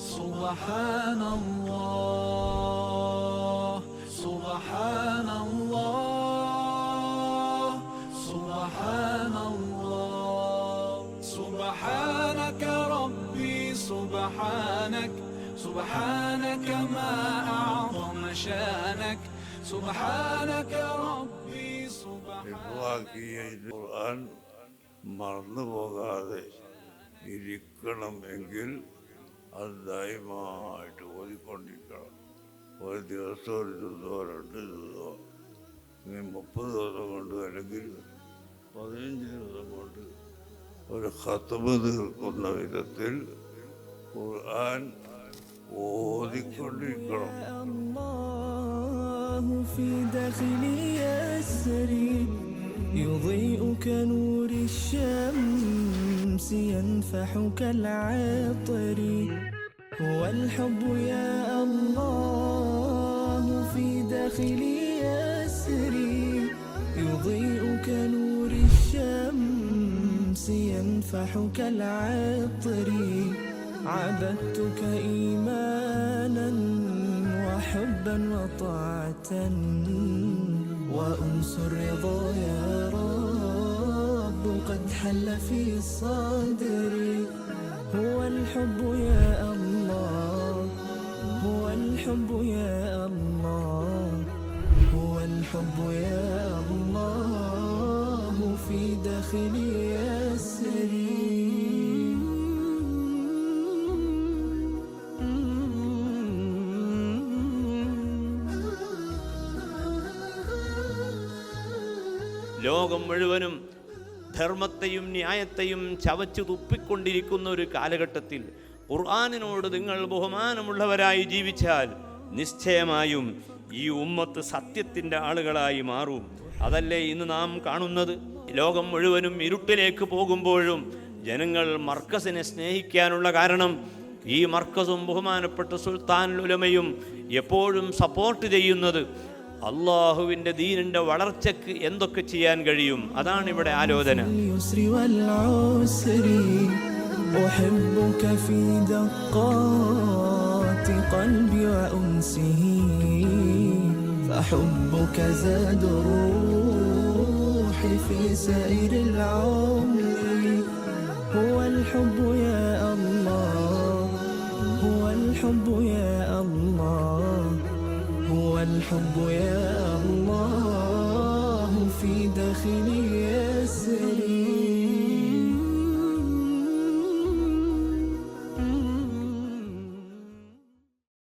سبحان الله سبحان الله سبحان الله سبحانك ربي سبحانك سبحانك ما أعظم شانك سبحانك ربي سبحانك ഖുർആൻ മറന്നുപോകാതെ ഇരിക്കണമെങ്കിൽ അത് ദൈവമായിട്ട് ഓതിക്കൊണ്ടിരിക്കണം. ഒരു ദിവസം ഒരു ദിവസമോ 2 ദിവസമോ 30 ദിവസം കൊണ്ട് അല്ലെങ്കിൽ 15 ദിവസം കൊണ്ട് ഒരു ഖത്മ് തീർക്കുന്ന വിധത്തിൽ ഖുർആൻ ഓതിക്കൊണ്ടിരിക്കണം. يضيء كنور الشمس ينفح كالعطر هو الحب يا الله في داخلي يسري يضيء كنور الشمس ينفح كالعطر عبدتك إيمانا وحبا وطاعة وأنس الرضا يا رب قد حل في صدري هو الحب يا الله هو الحب يا الله هو الحب يا الله في داخلي يسري ലോകം മുഴുവനും ധർമ്മത്തെയും ന്യായത്തെയും ചവച്ചു തുപ്പിക്കൊണ്ടിരിക്കുന്ന ഒരു കാലഘട്ടത്തിൽ ഖുർആനിനോട് നിങ്ങൾ ബഹുമാനമുള്ളവരായി ജീവിച്ചാൽ നിശ്ചയമായും ഈ ഉമ്മത്ത് സത്യത്തിൻ്റെ ആളുകളായി മാറും. അതല്ലേ ഇന്ന് നാം കാണുന്നത്? ലോകം മുഴുവനും ഇരുട്ടിലേക്ക് പോകുമ്പോഴും ജനങ്ങൾ മർക്കസിനെ സ്നേഹിക്കാനുള്ള കാരണം ഈ മർക്കസും ബഹുമാനപ്പെട്ട സുൽത്താൻ ഉലമയും എപ്പോഴും സപ്പോർട്ട് ചെയ്യുന്നത് അള്ളാഹുവിൻ്റെ ദീനിൻ്റെ വളർച്ചയ്ക്ക് എന്തൊക്കെ ചെയ്യാൻ കഴിയും, അതാണ് ഇവിടെ ആലോചന. هو الحب